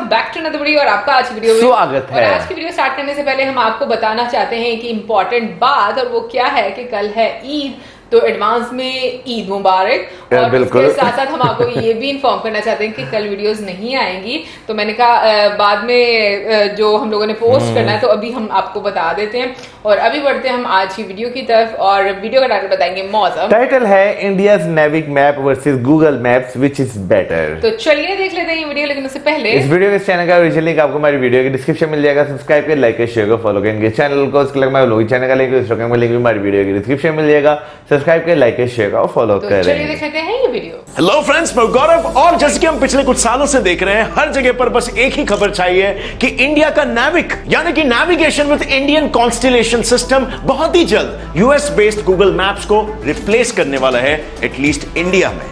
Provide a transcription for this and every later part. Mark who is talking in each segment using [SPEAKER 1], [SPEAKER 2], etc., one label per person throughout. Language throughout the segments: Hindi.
[SPEAKER 1] बैक टू अनदर वीडियो और आपका आज की वीडियो में
[SPEAKER 2] स्वागत है।
[SPEAKER 1] और आज की वीडियो स्टार्ट करने से पहले हम आपको बताना चाहते हैं कि इंपॉर्टेंट बात, और वो क्या है कि कल है ईद, तो एडवांस में ईद मुबारक। और इसके साथ साथ हम आपको ये भी इन्फॉर्म करना चाहते हैं कि कल वीडियोस नहीं आएंगी, तो मैंने कहा बाद में जो हम लोगों ने पोस्ट करना है तो अभी हम आपको बता देते हैं। और अभी बढ़ते हैं हम आज की वीडियो की तरफ, और वीडियो का टाइटल बताएंगे मौसम।
[SPEAKER 2] टाइटल है India's NavIC map versus Google maps which is better.
[SPEAKER 1] तो चलिए देख लेते हैं ये वीडियो, लेकिन उससे पहले
[SPEAKER 2] इस वीडियो के चैनल का ओरिजिनल लिंक आपको हमारी वीडियो के डिस्क्रिप्शन मिल जाएगा। सब्सक्राइब कर, लाइक कर, शेयर कर, फॉलो करेंगे चैनल को। उसके लिए हमारे लोग चैनल का लिंक लिंक भी हमारी वीडियो के डिस्क्रिप्शन मिल जाएगा। सब्सक्राइब कर, लाइक कर, शेयर कर, फॉलो
[SPEAKER 1] तो
[SPEAKER 2] करें।
[SPEAKER 1] चलिए देख लेते हैं ये वीडियो।
[SPEAKER 3] हेलो फ्रेंड्स, मैं गौरव, और जैसे कि हम पिछले कुछ सालों से देख रहे हैं, हर जगह पर बस एक ही खबर चाहिए कि इंडिया का नेविक यानी कि navigation with Indian constellation system बहुत ही जल्द यूएस बेस्ड गूगल मैप्स को रिप्लेस करने वाला है, एटलीस्ट इंडिया में।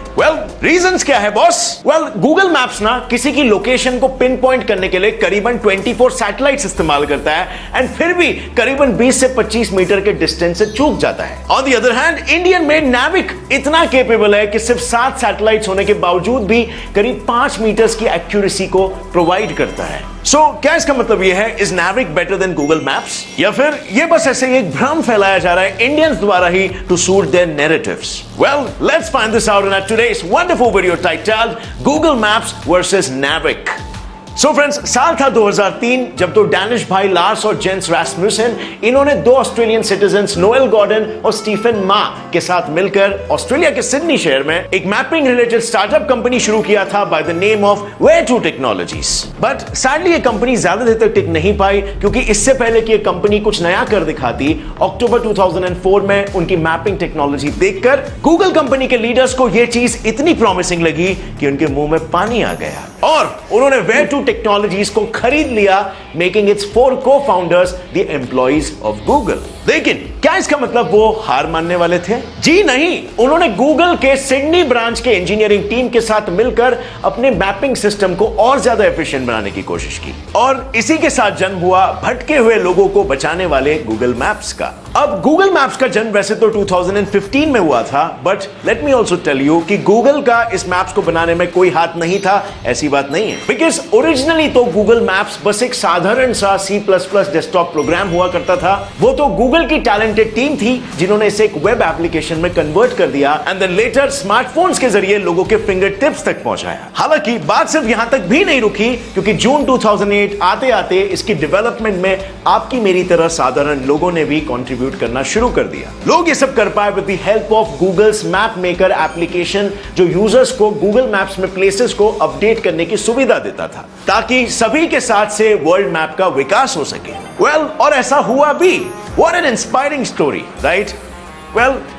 [SPEAKER 3] रीजंस क्या है बॉस? गूगल मैप्स ना किसी की लोकेशन को पिन पॉइंट करने के लिए करीबन 24 सैटेलाइट्स इस्तेमाल करता है, एंड फिर भी करीबन 20 से 25 मीटर के डिस्टेंस से चूक जाता है। On the other hand, Indian made NavIC इतना केपेबल है कि सिर्फ 7 सैटेलाइट्स होने के बावजूद भी करीब 5 मीटर्स की एक्यूरेसी को प्रोवाइड करता है। सो क्या इसका मतलब यह है, is NavIC better than Google maps, या फिर ये बस ऐसे ही एक भ्रम फैलाया जा रहा है इंडियंस द्वारा ही to suit their narratives? Let's find this out in today's wonderful video titled Google Maps versus NavIC. So friends, साल था 2003 जब तो डैनिश भाई लार्स और जेंस रास्मुसन, इन्होंने 2 ऑस्ट्रेलियन सिटीजन्स नोएल गॉर्डन और स्टीफन मा के साथ मिलकर ऑस्ट्रेलिया के सिडनी शहर में एक मैपिंग रिलेटेड स्टार्टअप कंपनी शुरू किया था by the name of Where2 technologies. But sadly ये कंपनी ज्यादा देर तक टिक नहीं पाई, क्योंकि इससे पहले कि ये कंपनी कुछ नया कर दिखाती, अक्टूबर 2004 में उनकी मैपिंग टेक्नोलॉजी देखकर गूगल कंपनी के लीडर्स को यह चीज इतनी प्रॉमिसिंग लगी कि उनके मुंह में पानी आ गया, और उन्होंने Where2 टेक्नोलॉजीज को खरीद लिया, making it's 4 co-founders the employees of Google। लेकिन क्या इसका मतलब वो हार मानने वाले थे? जी नहीं, उन्होंने गूगल के सिडनी ब्रांच के इंजीनियरिंग टीम के साथ मिलकर अपने मैपिंग सिस्टम को और ज्यादा एफिशिएंट बनाने की कोशिश की, और इसी के साथ जन्म हुआ भटके हुए लोगों को बचाने वाले गूगल मैप्स का। अब गूगल मैप्स का जन्म वैसे तो 2015 में हुआ था, but let me also tell you कि गूगल का इस मैप्स को बनाने में कोई हाथ नहीं था, ऐसी बात नहीं है। बिकॉज ओरिजिनली तो गूगल मैप्स बस एक साधारण सा C++ डेस्कटॉप प्रोग्राम हुआ करता था। वो तो गूगल की टैलेंटेड टीम थी जिन्होंने इसे एक वेब एप्लीकेशन में कन्वर्ट कर दिया, एंड देन लेटर स्मार्टफोन्स के जरिए लोगों के फिंगर टिप्स तक पहुंचाया। हालांकि बात सिर्फ यहां तक भी नहीं रुकी, क्योंकि जून 2008 आते आते इसकी डेवलपमेंट में आपकी मेरी तरह साधारण लोगों ने भी कंट्रीब्यूट करना शुरू कर दिया। लोग ये सब कर पाए with the help of Google's map maker application, जो यूजर्स को गूगल मैप्स में प्लेसेस को अपडेट करने की सुविधा देता था, ताकि सभी के साथ से वर्ल्ड मैप का विकास हो सके। और ऐसा हुआ भी। What an inspiring story, right?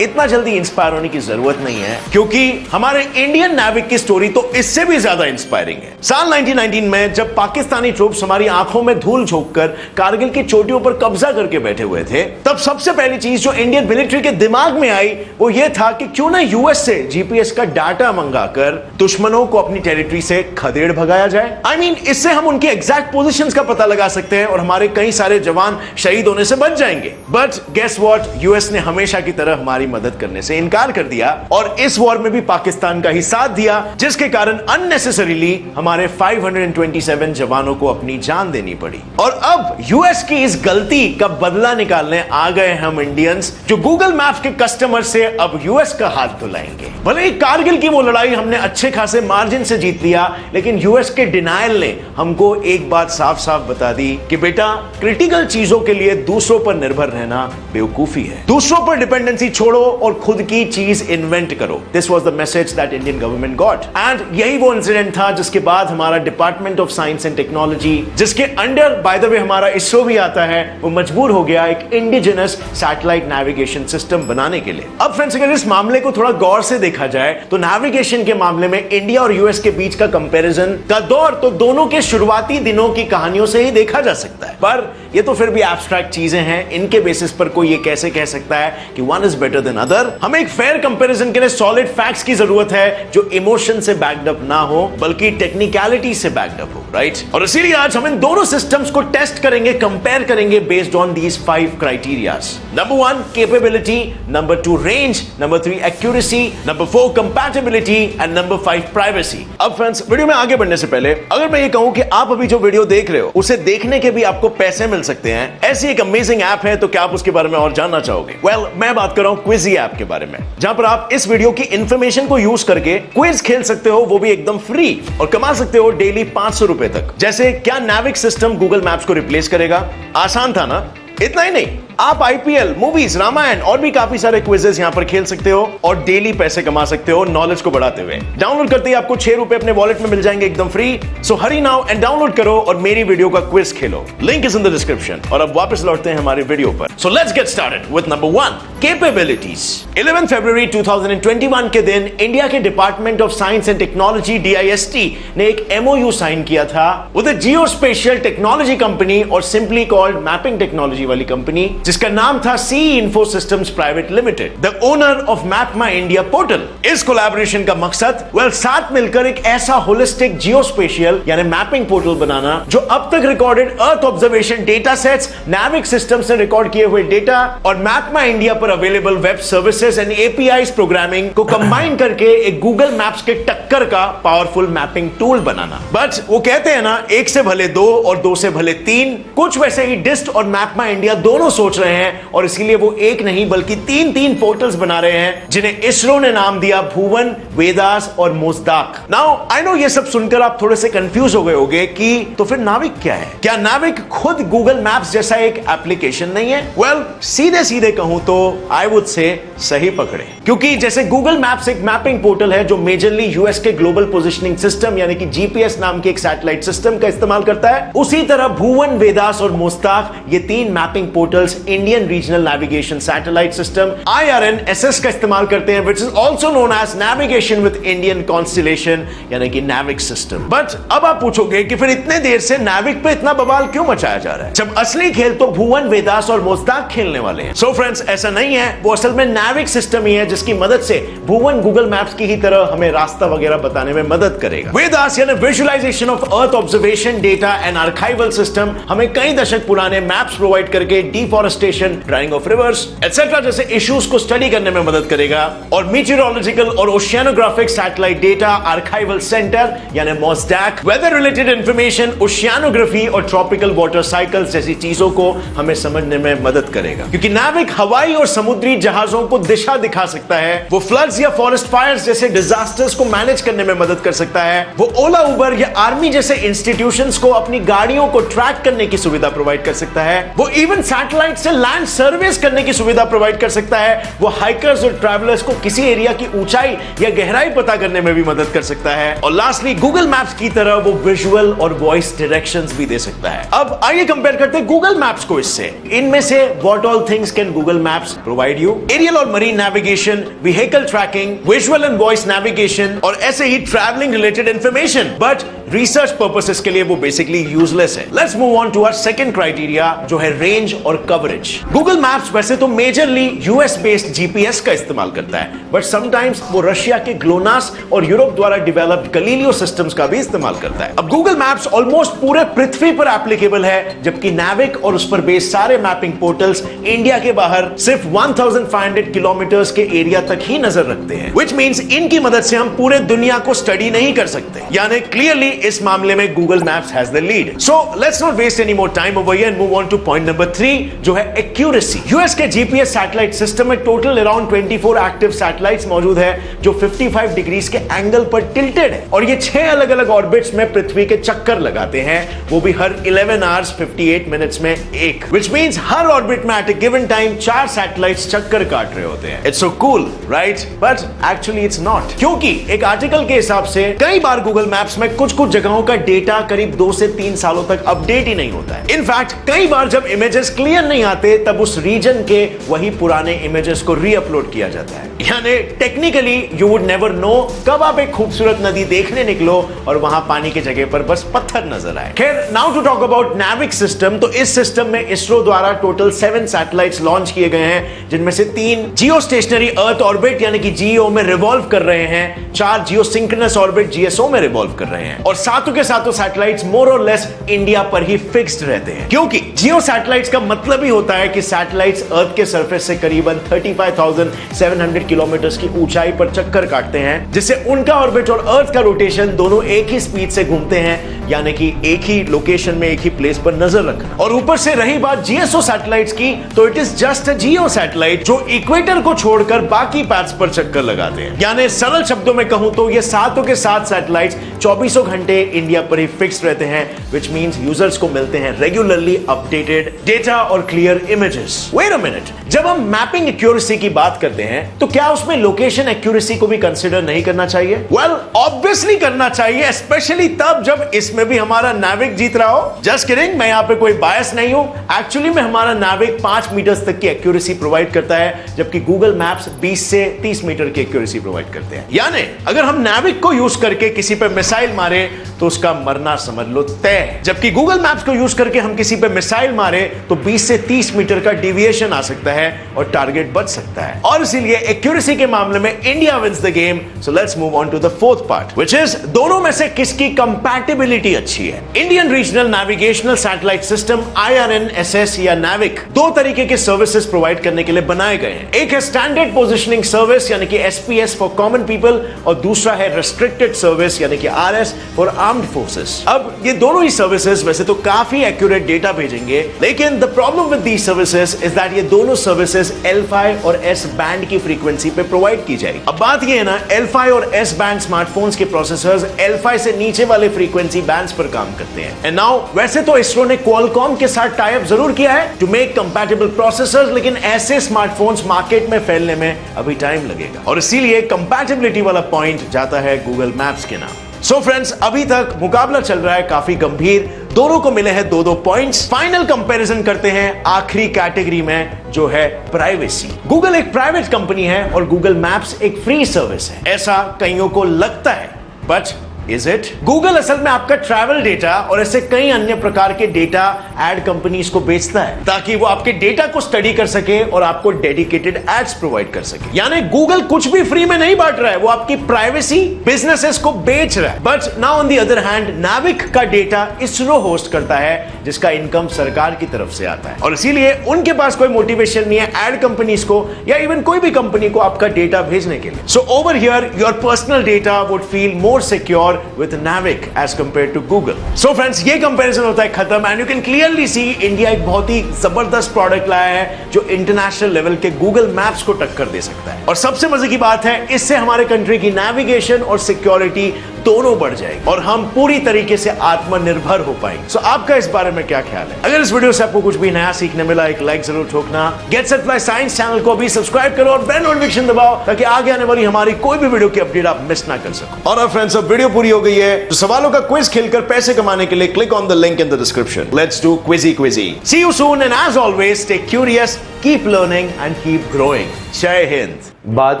[SPEAKER 3] इतना जल्दी इंस्पायर होने की जरूरत नहीं है, क्योंकि हमारे इंडियन नेविक की स्टोरी तो इससे भी ज्यादा इंस्पायरिंग है। साल 1919 में जब पाकिस्तानी ट्रूप्स हमारी आंखों में धूल झोंककर कारगिल की चोटियों पर कब्जा करके बैठे हुए थे, तब सबसे पहली चीज जो इंडियन मिलिट्री के दिमाग में आई वो ये था कि क्यों ना यूएस से जीपीएस का डाटा मंगाकर दुश्मनों को अपनी टेरिटरी से खदेड़ भगाया जाए। इससे हम उनकी एग्जैक्ट पोजीशंस का पता लगा सकते हैं और हमारे कई सारे जवान शहीद होने से बच जाएंगे। बट गेस व्हाट, यूएस ने हमेशा की तरह हमारी मदद करने से इनकार कर दिया, और इस वॉर में भी पाकिस्तान का ही साथ दिया, जिसके कारण अननेसेसरीली हमारे 527 जवानों को अपनी जान देनी पड़ी। और अब यूएस की इस गलती का बदला निकालने आ गए हम इंडियंस, जो गूगल मैप्स के कस्टमर से अब यूएस का हाथ धुलाएंगे। भले ही कारगिल की वो लड़ाई हमने अच्छे खासे मार्जिन से जीत लिया, लेकिन यूएस के डिनायल ने हमको एक बात साफ साफ बता दी कि बेटा, क्रिटिकल चीजों के लिए दूसरों पर निर्भर रहना बेवकूफी है। दूसरों पर डिपेंडेंसी छोड़ो और खुद की चीज इन्वेंट करो। This was the message that Indian government got, and यही वो इंसिडेंट था जिसके बाद हमारा department of science and technology, जिसके अंडर बाय द वे हमारा इसरो भी आता है, वो मजबूर हो गया एक इंडिजिनस सैटेलाइट नेविगेशन सिस्टम बनाने के लिए। अब फ्रेंड्स, अगर इस मामले को थोड़ा गौर से देखा जाए तो नेविगेशन के मामले में इंडिया और यूएस के बीच का कंपैरिजन का दौर तो दोनों के शुरुआती दिनों की कहानियों से ही देखा जा सकता है। पर ये तो फिर भी एब्स्ट्रैक्ट चीजें हैं, इनके बेसिस पर कोई ये कैसे कह सकता है कि one is better than other. हमें एक फेयर कंपैरिजन के लिए सॉलिड फैक्ट्स की जरूरत है जो इमोशन से बैक्ड अप ना हो बल्कि टेक्निकलिटी से बैक्ड अप हो, राइट? और इसीलिए आज हम इन दोनों सिस्टम्स को टेस्ट करेंगे, कंपेयर करेंगे based on these 5 criterias. Number 1 capability, number 2 range, number 3 accuracy, number 4 compatibility and number 5 privacy. अब फ्रेंड्स, वीडियो में आगे बढ़ने से पहले अगर मैं ये कहूं कि आप अभी जो वीडियो देख रहे हो उसे देखने के भी आपको पैसे मिल सकते हैं, ऐसी एक अमेजिंग ऐप है, तो क्या आप उसके बारे में और जानना चाहोगे? वेल, मैं बात कर रहा हूं क्विजी ऐप के बारे में, जहां पर आप इस वीडियो की इंफॉर्मेशन को यूज करके क्विज खेल सकते हो, वो भी एकदम फ्री, और कमा सकते हो डेली 500 रुपए तक। जैसे क्या नाविक सिस्टम गूगल मैप्स को रिप्लेस करेगा? आसान था ना? इतना ही नहीं, आप आईपीएल, मूवीज, रामायण और भी काफी सारे क्विजेस यहां पर खेल सकते हो और डेली पैसे कमा सकते हो नॉलेज को बढ़ाते हुए। डाउनलोड करते ही आपको 6 रुपए अपने वॉलेट में मिल जाएंगे एकदम free. So Hari now and download करो और मेरी वीडियो का quiz Khelo. Link is in the description. और अब वापस लौटते हैं हमारे वीडियो पर। So let's get started with number 1 capabilities. 11 फरवरी 2021 के दिन इंडिया के department of science and technology DIST ने एक MOU साइन किया था with a geospatial technology company और सिंपली कॉल्ड मैपिंग टेक्नोलॉजी वाली कंपनी, जिसका नाम था CE Info Systems Private Limited, the owner of Map My India portal। इस कोलैबोरेशन का मकसद साथ मिलकर एक ऐसा होलिस्टिक जियोस्पेशियल यानी मैपिंग पोर्टल बनाना जो अब तक रिकॉर्डेड अर्थ ऑब्जर्वेशन डेटा सेट्स, नाविक सिस्टम से रिकॉर्ड किए हुए डेटा और मैप माई इंडिया पर available web services and APIs programming को कंबाइन करके एक गूगल मैप्स के टक्कर का powerful mapping tool banana. But वो कहते हैं ना, एक से भले 2 और 2 से भले 3, कुछ वैसे ही डिस्ट और मैप माई इंडिया दोनों सोच रहे हैं, और इसीलिए वो एक नहीं बल्कि 3 पोर्टल्स बना रहे हैं जिन्हें इसरो ने नाम दिया भुवन, वेदास और मोज़दाक। नाउ आई नो ये सब सुनकर आप थोड़े से कंफ्यूज हो गए होंगे कि तो फिर नाविक क्या है? क्या नाविक खुद गूगल मैप्स जैसा एक एप्लीकेशन नहीं है? वेल, सीधे कहूं तो आई वुड से सही पकड़े, क्योंकि जैसे गूगल मैप्स एक मैपिंग पोर्टल है जो मेजरली यूएस के ग्लोबल पोजिशनिंग सिस्टम यानी कि GPS नाम के एक सैटेलाइट सिस्टम का इस्तेमाल करता है, उसी तरह भुवन, वेदास और मोज़दाक ये 3 mapping portals Indian regional navigation satellite system IRNSS का इस्तेमाल करते हैं, which is also known as navigation with Indian constellation यानी कि नाविक सिस्टम। बट अब आप पूछोगे कि फिर इतने देर से नाविक पे इतना बवाल क्यों मचाया जा रहा है, जब असली खेल तो भुवन, वेदास और मोज़दाक खेलने वाले हैं? सो फ्रेंड्स, ऐसा नहीं है, वो असल में नाविक सिस्टम ही है जिसकी मदद से भुवन गूगल मैप्स की ही तरह हमें रास्ता वगैरह बताने में मदद करेगा। वेदास यानी visualization of earth observation data and archival system हमें कई दशक पुराने मैप्स प्रोवाइड करके deforestation, drying of rivers etcetera जैसे इश्यूज को स्टडी करने में मदद करेगा। और मीटियोरोलॉजिकल और oceanographic satellite data archival centre यानी MOSDAC weather related information, oceanography और ट्रॉपिकल वाटर साइकिल्स जैसी चीजों को हमें समझने में मदद करेगा, क्योंकि नाविक हवाई और समुद्री जहाजों को दिशा दिखा सकता है, वो फ्लड्स या फॉरेस्ट फायर्स जैसे डिजास्टर्स को मैनेज करने में मदद कर सकता है, वो ओला, उबर या आर्मी जैसे इंस्टीट्यूशंस को अपनी गाड़ियों को ट्रैक करने की सुविधा प्रोवाइड कर सकता है, वो इवन सैटेलाइट से लैंड सर्विस करने की सुविधा प्रोवाइड कर सकता है, वो हाइकर्स और ट्रैवलर्स को किसी एरिया की ऊंचाई या गहराई पता करने में भी मदद कर सकता है, और लास्टली गूगल मैप्स की तरह वो विजुअल और वॉइस डायरेक्शंस भी दे सकता है। अब आइए कंपेयर करते हैं गूगल मैप्स को इससे। इनमें से what all things can Google Maps provide you? Aerial और marine navigation, vehicle tracking, visual and voice navigation और ऐसे ही travelling related information, but research purposes के लिए वो बेसिकली यूजलेस है। Let's move on to our second criteria जो है रेंज और कवरेज। गूगल मैप्स वैसे तो मेजरली यूएस बेस्ड GPS का इस्तेमाल करता है, बट समटाइम्स वो रशिया के ग्लोनास और यूरोप द्वारा डेवलप्ड गलीलियो सिस्टम्स का भी इस्तेमाल करता है। अब गूगल मैप्स ऑलमोस्ट पूरे पृथ्वी पर एप्लीकेबल है, जबकि नाविक और उस पर बेस्ड सारे मैपिंग पोर्टल्स इंडिया के बाहर सिर्फ 1500 किलोमीटर्स के एरिया तक ही नजर रखते हैं, व्हिच मींस इनकी मदद से हम पूरे दुनिया को स्टडी नहीं कर सकते। यानी क्लियरली इस मामले में Google maps has the lead. So let's not waste any more time over here and move on to point number 3 जो है एक्यूरेसी। यूएस के GPS सैटेलाइट सिस्टम में टोटल अराउंड 24 एक्टिव सैटेलाइट्स मौजूद है जो 55 डिग्रीज के एंगल पर टिल्टेड है, और ये 6 अलग अलग ऑर्बिट्स में पृथ्वी के चक्कर लगाते हैं, वो भी हर 11 आवर्स 58 मिनट्स में एक, व्हिच मींस हर ऑर्बिट में at a given time 4 satellites चक्कर काट रहे होते हैं। It's so cool, right? But actually it's not, क्योंकि एक आर्टिकल के हिसाब से कई बार गूगल मैप्स में कुछ कुछ जगहों का डेटा करीब 2 से 3 सालों तक अपडेट ही नहीं होता है। इनफैक्ट कई बार जब इमेजेस क्लियर नहीं आते तब उस रीजन के वही पुराने इमेजेस को रीअपलोड किया जाता है। यानी technically you would never know कब आप एक खूबसूरत नदी देखने निकलो और वहां पानी की जगह पर बस पत्थर नजर आए। खैर, now to talk about NAVIC system. तो इस सिस्टम में इसरो द्वारा टोटल 7 सैटेलाइट्स लॉन्च किए गए हैं, जिनमें से 3 जियो स्टेशनरी अर्थ ऑर्बिट यानी कि GEO में रिवॉल्व कर रहे हैं, 4 जियो सिंक्रोनस ऑर्बिट GSO में रिवॉल्व कर रहे हैं, और सातों के सातों सैटेलाइट्स मोर और लेस इंडिया पर ही फिक्स्ड रहते हैं। क्योंकि जियो सैटेलाइट्स का मतलब ही होता है कि सैटेलाइट्स अर्थ के सरफेस से करीबन 35,700 किलोमीटर की ऊंचाई पर चक्कर काटते हैं, जिससे उनका ऑर्बिट और अर्थ का रोटेशन दोनों एक ही स्पीड से घूमते हैं, यानी कि एक ही लोकेशन में एक ही प्लेस पर नजर रखना। और ऊपर से रही बात GSO सैटेलाइट्स की, तो it is just a Jio satellite जो इक्वेटर को छोड़कर बाकी पैथ्स पर चक्कर लगाते हैं। यानी सरल शब्दों में कहूं तो ये सातों के सात सैटेलाइट्स 24 घंटे इंडिया पर ही फिक्स्ड रहते हैं, व्हिच मींस यूजर्स को मिलते हैं रेगुलरली अपडेटेड डेटा और clear images. Wait a minute, जब हम मैपिंग एक्यूरेसी की बात करते हैं तो क्या उसमें लोकेशन एक्यूरेसी को भी कंसीडर नहीं करना चाहिए? वेल, ऑब्वियसली करना चाहिए, स्पेशली तब जब इसमें भी हमारा NAVIC जीत रहा हो। जस्ट किडिंग, मैं यहां पे कोई बायस नहीं हूं। एक्चुअली में हमारा NAVIC 5 मीटर तक की एक्यूरेसी प्रोवाइड करता है, जबकि गूगल मैप्स 20 से 30 मीटर की एक्यूरेसी प्रोवाइड करते हैं। यानी अगर हम NAVIC को यूज करके किसी पे मिसाइल मारे तो उसका मरना समझ लो तय, जबकि गूगल मैप्स को यूज करके हम किसी पे मिसाइल मारे तो 20 से 30 मीटर का डिविएशन आ सकता है और टारगेट बच सकता है। और इसीलिए एक्यूरेसी के मामले में India wins the game. So let's move on to the fourth part, which is दोनों में से किसकी कंपैटिबिलिटी अच्छी है। Indian regional navigational satellite system IRNSS या NAVIC 2 तरीके के सर्विसेज प्रोवाइड करने के लिए बनाए गए हैं। एक है स्टैंडर्ड पोजिशनिंग सर्विस यानी कि SPS फॉर कॉमन पीपल, और दूसरा है रेस्ट्रिक्टेड सर्विस यानी कि RS फॉर आर्म्ड फोर्सेस। अब ये दोनों ही सर्विसेज वैसे तो काफी एक्यूरेट डेटा भेजेंगे, लेकिन the problem with these services is that ये दोनों सर्विसेज L5 और S बैंड की फ्रीक्वेंसी पे प्रोवाइड की जाएगी। अब बात ये है ना, L5 और S बैंड स्मार्टफोन्स के प्रोसेसर्स L5 से नीचे वाले फ्रीक्वेंसी बैंड्स पर काम करते हैं। एंड नाउ वैसे तो इसरो ने Qualcomm के साथ टाई अप जरूर किया है टू मेक कंपैटिबल प्रोसेसर्स, लेकिन ऐसे स्मार्टफोन्स मार्केट में फैलने में अभी टाइम लगेगा, और इसीलिए कंपैटिबिलिटी वाला पॉइंट जाता है गूगल मैप्स के नाम। सो फ्रेंड्स, अभी तक मुकाबला चल रहा है काफी गंभीर, दोनों को मिले हैं 2-2 पॉइंट्स। फाइनल कंपैरिजन करते हैं आखिरी कैटेगरी में, जो है प्राइवेसी। गूगल एक प्राइवेट कंपनी है और गूगल मैप्स एक फ्री सर्विस है, ऐसा कईयों को लगता है, बट इज इट? गूगल असल में आपका ट्रैवल डेटा और ऐसे कई अन्य प्रकार के डेटा एड कंपनीज को बेचता है, ताकि वो आपके डेटा को स्टडी कर सके और आपको डेडिकेटेड एड्स प्रोवाइड कर सके। यानी गूगल कुछ भी फ्री में नहीं बांट रहा है, वो आपकी प्राइवेसी बिजनेसेस को बेच रहा है। But now on the other hand, NAVIC का डेटा इसरो होस्ट करता है, जिसका इनकम सरकार की तरफ से आता है, और इसीलिए उनके पास कोई मोटिवेशन नहीं है एड कंपनीज को या इवन कोई भी कंपनी को आपका डेटा भेजने के लिए। So over here your personal data would feel more secure with NAVIC as compared to Google. So friends, ये कंपैरिजन होता है खत्म, and you can clearly see India एक बहुत ही जबरदस्त प्रोडक्ट लाया है जो इंटरनेशनल लेवल के गूगल मैप्स को टक्कर दे सकता है। और सबसे मजे की बात है, इससे हमारे कंट्री की नेविगेशन और सिक्योरिटी दोनों बढ़ जाएगी और हम पूरी तरीके से आत्मनिर्भर हो पाएंगे। सो आपका इस बारे में क्या ख्याल है? अगर इस वीडियो से आपको कुछ भी नया सीखने मिला, एक लाइक जरूर ठोकना। Get set by science channel को भी सब्सक्राइब करो और बेल नोटिफिकेशन दबाओ, ताकि आगे आने वाली हमारी कोई भी वीडियो की अपडेट आप मिस ना कर सको। और फ्रेंड्स, अब वीडियो पूरी हो गई है, तो सवालों का क्विज खेलकर पैसे कमाने के लिए click on the link in the description. Let's do quizzy. See you soon, and as always stay curious, keep learning and keep growing. जय हिंद।
[SPEAKER 2] बात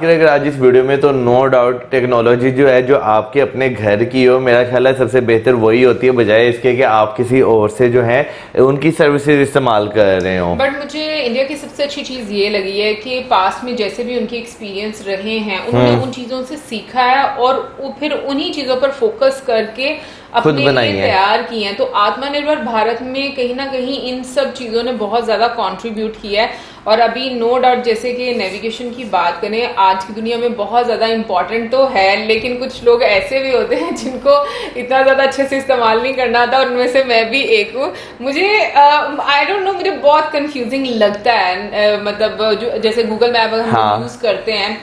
[SPEAKER 2] करें अगर आज इस वीडियो में, तो नो डाउट टेक्नोलॉजी जो है, जो आपके अपने घर की हो, मेरा ख्याल है सबसे बेहतर वही होती है, बजाय इसके कि आप किसी और से जो है उनकी सर्विसेज इस्तेमाल कर रहे हो।
[SPEAKER 1] बट मुझे इंडिया की सबसे अच्छी चीज ये लगी है कि पास में जैसे भी उनके एक्सपीरियंस रहे हैं, उन्होंने उन चीजों से सीखा है और फिर उन्हीं चीजों पर फोकस करके अपने लिए तैयार किए हैं। तो आत्मनिर्भर भारत में कहीं ना कहीं इन सब चीजों ने बहुत ज्यादा कंट्रीब्यूट किया है। और अभी नो डाउट जैसे कि नेविगेशन की बात करें, आज की दुनिया में बहुत ज्यादा इंपॉर्टेंट तो है, लेकिन कुछ लोग ऐसे भी होते हैं जिनको इतना ज्यादा अच्छे से इस्तेमाल नहीं करना आता, और उनमें से मैं भी एक हूँ। मुझे आई डोंट नो, मुझे बहुत कंफ्यूजिंग लगता है। मतलब जैसे गूगल मैप अगर हम यूज करते हैं,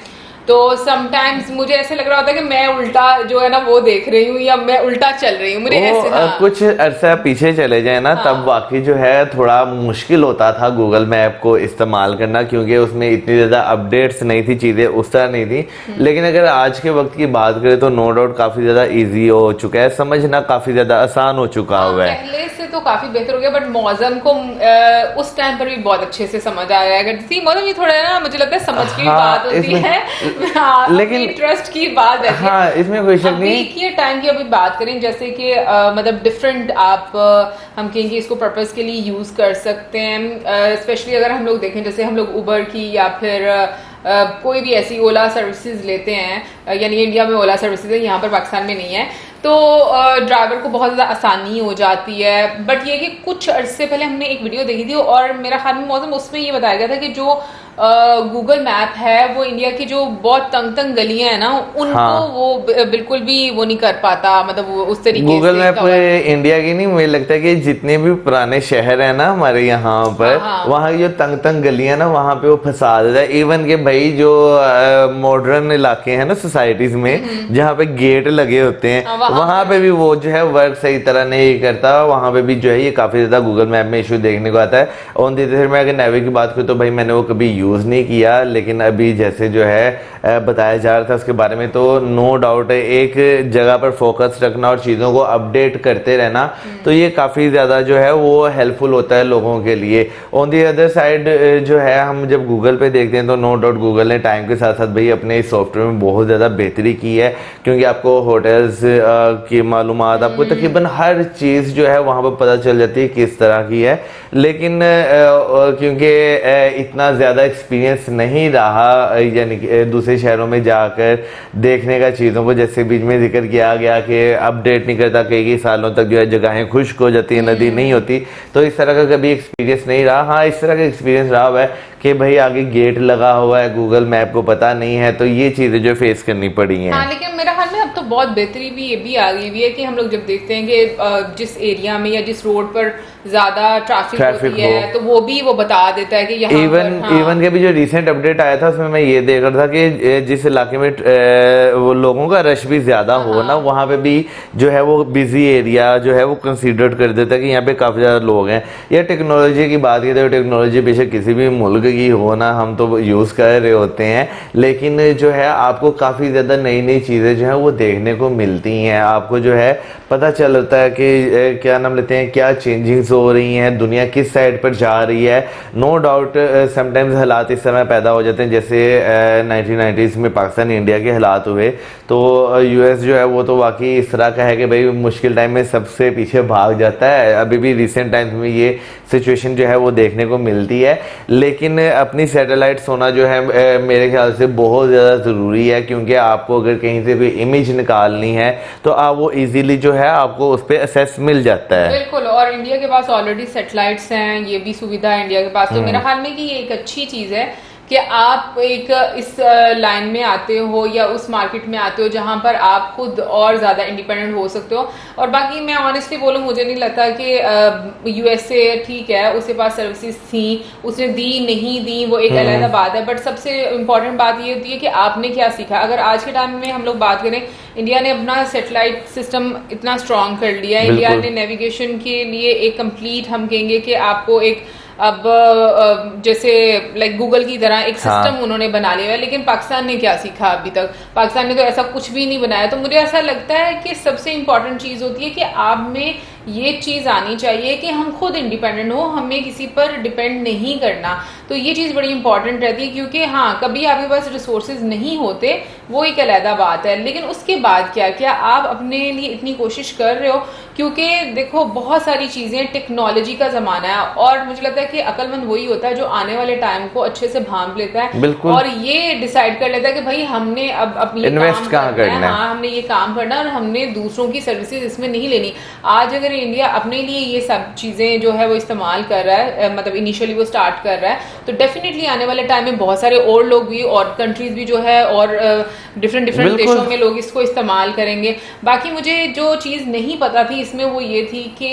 [SPEAKER 1] तो समटाइम्स मुझे ऐसे लग रहा होता है कि मैं उल्टा जो है ना वो देख रही हूँ या मैं उल्टा चल रही हूँ, मुझे ऐसे। हाँ।
[SPEAKER 2] कुछ अरसा पीछे चले जाए ना, तब वाकई जो है थोड़ा मुश्किल होता था गूगल मैप को इस्तेमाल करना, क्योंकि उसमें इतनी ज्यादा अपडेट्स नहीं थी, चीजें उस तरह नहीं थी। लेकिन अगर आज के वक्त की बात करें तो नो डाउट काफी ज्यादा इजी हो चुका है, समझना काफी ज्यादा आसान हो चुका हुआ है।
[SPEAKER 1] पहले से तो काफी बेहतर हो गया, बट मौसम को उस टाइम पर भी बहुत अच्छे से समझ आ गया। अगर मौसम ये थोड़ा ना मुझे लगता है समझ की बात होती है, लेकिन ट्रस्ट की बात है।
[SPEAKER 2] हाँ, इसमें कोई शक नहीं।
[SPEAKER 1] देखिए टाइम की अभी बात करें, जैसे कि मतलब डिफरेंट आप हम कहेंगे इसको पर्पस के लिए यूज कर सकते हैं। स्पेशली अगर हम लोग देखें, जैसे हम लोग उबर की या फिर कोई भी ऐसी ओला सर्विसेज लेते हैं, यानी इंडिया में ओला सर्विसेज है, यहाँ पर पाकिस्तान में नहीं है, तो ड्राइवर को बहुत ज़्यादा आसानी हो जाती है। बट ये कि कुछ अर्से पहले हमने एक वीडियो देखी थी और मेरा ख्याल में मौसम उसमें ये बताया गया था कि जो गूगल मैप है वो इंडिया की जो बहुत तंग तंग गलियां हैं ना उनको वो बिल्कुल भी वो नहीं कर पाता, मतलब वो उस तरीके से।
[SPEAKER 2] गूगल मैप इंडिया की नहीं, मुझे लगता है कि जितने भी पुराने शहर है ना हमारे यहाँ पर, वहाँ की जो तंग तंग गलियां ना वहाँ पे वो फंसा देता है। इवन के भाई जो मॉडर्न इलाके हैं ना सोसाइटीज में जहाँ पे गेट लगे होते हैं, वहां पे भी वो जो है वर्क सही तरह नहीं करता। वहां पे भी जो है ये काफी ज्यादा गूगल मैप में इशू देखने को आता है। ऑन दी अदर, मैं अगर नेवी की बात करूँ तो भाई मैंने वो कभी यूज नहीं किया, लेकिन अभी जैसे जो है बताया जा रहा था उसके बारे में, तो नो डाउट एक जगह पर फोकस रखना और चीजों को अपडेट करते रहना, तो ये काफी ज्यादा जो है वो हेल्पफुल होता है लोगों के लिए। ऑन दी अदर साइड जो है हम जब गूगल पे देखते हैं तो नो डाउट गूगल ने टाइम के साथ साथ भाई अपने इस सॉफ्टवेयर में बहुत ज्यादा बेहतरी की है, क्योंकि आपको होटल्स की मालूमात, आपको तकरीबन हर चीज जो है वहां पर पता चल जाती है किस तरह की है। लेकिन क्योंकि इतना ज्यादा एक्सपीरियंस नहीं रहा, यानी दूसरे शहरों में जाकर देखने का चीजों को, जैसे बीच में जिक्र किया गया कि अपडेट नहीं करता, कई सालों तक जो है जगहें खुश्क हो जाती है, नदी नहीं होती, तो इस तरह का कभी एक्सपीरियंस नहीं रहा। हाँ, इस तरह का एक्सपीरियंस रहा हुआ है कि भाई आगे गेट लगा हुआ है, गूगल मैप को पता नहीं है, तो ये चीजें जो फेस करनी पड़ी हैं।
[SPEAKER 1] हाँ, लेकिन मेरा ख्याल में अब तो बहुत बेहतरी भी ये भी आ गई हुई है कि हम लोग जब देखते हैं कि जिस एरिया में या जिस रोड पर ज्यादा ट्रैफिक होती है तो वो भी वो बता देता है कि यहाँ
[SPEAKER 2] इवन के भी जो रिसेंट अपडेट आया था उसमें मैं ये देख रहा था कि जिस इलाके में वो लोगों का रश भी ज्यादा हो ना, वहां पे भी जो है वो बिजी एरिया जो है वो कंसीडर कर देता है कि यहाँ पे काफी ज्यादा लोग हैं। या टेक्नोलॉजी की बात की तो टेक्नोलॉजी बेशक किसी भी मुल्क की हो ना, हम तो यूज कर रहे होते हैं, लेकिन जो है आपको काफी ज्यादा नई नई चीजें जो है वो देखने को मिलती हैं। आपको जो है पता चलता है कि क्या नाम लेते हैं, क्या चेंजिंग्स हो रही हैं, दुनिया किस साइड पर जा रही है। नो डाउट समटाइम्स हालात इस तरह पैदा हो जाते हैं जैसे 1990s में पाकिस्तान इंडिया के हालात हुए, तो यूएस जो है वो तो वाकई इस तरह का है कि भाई मुश्किल टाइम में सबसे पीछे भाग जाता है। अभी भी रिसेंट टाइम्स में ये सिचुएशन जो है वो देखने को मिलती है, लेकिन अपनी सैटेलाइट्स होना जो है मेरे ख्याल से बहुत ज़्यादा ज़रूरी है, क्योंकि आपको अगर कहीं से कोई इमेज निकालनी है तो आप वो इजीली जो है आपको उस पर एक्सेस मिल जाता है।
[SPEAKER 1] बिल्कुल, और इंडिया के पास ऑलरेडी सैटेलाइट्स हैं, ये भी सुविधा है इंडिया के पास, तो मेरा ख्याल में कि ये एक अच्छी चीज़ है कि आप एक इस लाइन में आते हो या उस मार्केट में आते हो जहां पर आप खुद और ज़्यादा इंडिपेंडेंट हो सकते हो। और बाकी मैं ऑनेस्टली बोलूँ, मुझे नहीं लगता कि यूएसए ठीक है, उसके पास सर्विसेज थी, उसने दी नहीं दी वो एक अलग बात है, बट सबसे इम्पोर्टेंट बात ये होती है कि आपने क्या सीखा। अगर आज के टाइम में हम लोग बात करें, इंडिया ने अपना सैटेलाइट सिस्टम इतना स्ट्रॉन्ग कर लिया है, इंडिया ने नेविगेशन के लिए एक कंप्लीट, हम कहेंगे कि आपको एक अब जैसे लाइक गूगल की तरह एक सिस्टम उन्होंने बना लिया है। लेकिन पाकिस्तान ने क्या सीखा अभी तक? पाकिस्तान ने तो ऐसा कुछ भी नहीं बनाया। तो मुझे ऐसा लगता है कि सबसे इम्पोर्टेंट चीज होती है कि आप में ये चीज आनी चाहिए कि हम खुद इंडिपेंडेंट हो, हमें किसी पर डिपेंड नहीं करना। तो ये चीज बड़ी इंपॉर्टेंट रहती है, क्योंकि हाँ, कभी आपके पास रिसोर्सेज नहीं होते, वो एक अलग बात है, लेकिन उसके बाद क्या आप अपने लिए इतनी कोशिश कर रहे हो? क्योंकि देखो बहुत सारी चीजें, टेक्नोलॉजी का जमाना है, और मुझे लगता है कि अक्लमंद वही होता है जो आने वाले टाइम को अच्छे से भांप लेता है और ये डिसाइड कर लेता है कि भाई हमने अब अपनी
[SPEAKER 2] इन्वेस्ट कहाँ करना है,
[SPEAKER 1] हाँ, हमने ये काम करना और हमने दूसरों की सर्विसेज इसमें नहीं लेनी। आज अगर इंडिया अपने लिए ये सब चीजें जो है वो इस्तेमाल कर रहा है, मतलब इनिशियली वो स्टार्ट कर रहा है, तो डेफिनेटली आने वाले टाइम में बहुत सारे और लोग भी और कंट्रीज भी जो है और डिफरेंट देशों में लोग इसको इस्तेमाल करेंगे। बाकी मुझे जो चीज़ नहीं पता थी इसमें वो ये थी कि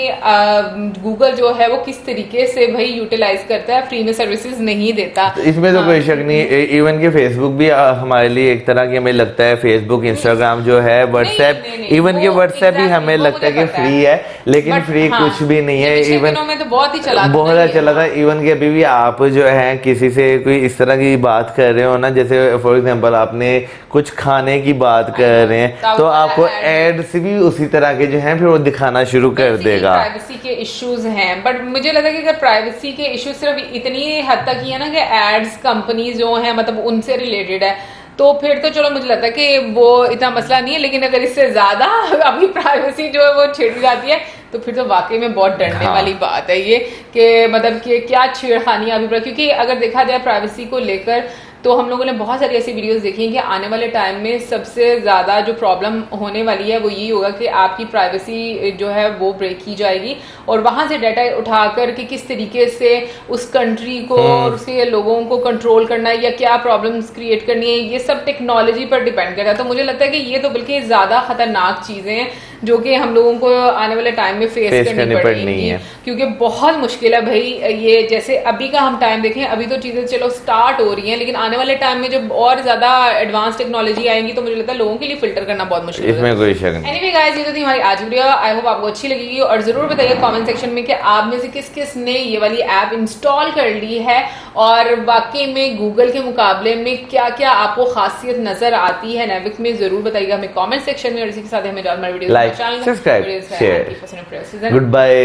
[SPEAKER 1] गूगल जो है वो किस तरीके से भाई यूटिलाइज करता है, फ्री में सर्विसेज नहीं देता।
[SPEAKER 2] तो इसमें तो कोई शक नहीं, इवन के फेसबुक भी हमारे लिए एक तरह की हमें लगता है, फेसबुक इंस्टाग्राम जो है, व्हाट्सएप, इवन के व्हाट्सएप भी हमें लगता है कि फ्री है, लेकिन फ्री कुछ भी नहीं है। इवन
[SPEAKER 1] में तो बहुत ही चला
[SPEAKER 2] था। इवन के अभी भी आप जो है किसी से कोई इस तरह की बात कर रहे हो ना, जैसे फॉर एग्जांपल आपने कुछ खाने की बात कर रहे हैं तो आपको एड्स भी उसी तरह के जो हैं फिर वो दिखाना शुरू कर देगा।
[SPEAKER 1] प्राइवेसी के इश्यूज हैं, बट मुझे लगा कि अगर प्राइवेसी के इश्यूज सिर्फ इतनी हद तक ही है ना कि एड्स कंपनीज जो हैं मतलब उनसे रिलेटेड है, तो फिर तो चलो मुझे लगता है कि वो इतना मसला नहीं है। लेकिन अगर इससे ज्यादा अभी प्राइवेसी जो है वो छिड़ जाती है तो फिर तो वाकई में बहुत डरने वाली बात है ये कि मतलब कि क्या छेड़खानी अभी, क्योंकि अगर देखा जाए प्राइवेसी को लेकर तो हम लोगों ने बहुत सारी ऐसी वीडियोस देखी हैं कि आने वाले टाइम में सबसे ज्यादा जो प्रॉब्लम होने वाली है वो यही होगा कि आपकी प्राइवेसी जो है वो ब्रेक की जाएगी और वहां से डाटा उठाकर कि किस तरीके से उस कंट्री को और उसके लोगों को कंट्रोल करना है या क्या प्रॉब्लम्स क्रिएट करनी है, ये सब टेक्नोलॉजी पर डिपेंड करता है। तो मुझे लगता है कि ये तो बल्कि ज्यादा खतरनाक चीजें हैं जो कि हम लोगों को आने वाले टाइम में फेस करनी पड़ेगी, क्योंकि बहुत मुश्किल है भाई ये। जैसे अभी का हम टाइम देखें, अभी तो चीजें चलो स्टार्ट हो रही हैं, लेकिन आने वाले टाइम में जब और ज्यादा एडवांस टेक्नोलॉजी आएंगी तो मुझे लगता है लोगों के लिए फिल्टर करना बहुत मुश्किल है।
[SPEAKER 2] इसमें कोई शक नहीं।
[SPEAKER 1] एनीवे गाइस, ये तो थी हमारी आज वीडियो। आई होप आपको अच्छी लगेगी और जरूर बताइए कमेंट सेक्शन में कि आप में से किस किस ने ये वाली ऐप इंस्टॉल कर ली है और वाकई में गूगल के मुकाबले में क्या क्या आपको खासियत नजर आती है नेविक में, जरूर बताइएगा हमें कमेंट सेक्शन में। और इसी के साथ हमें video
[SPEAKER 2] like, subscribe, share. Good bye.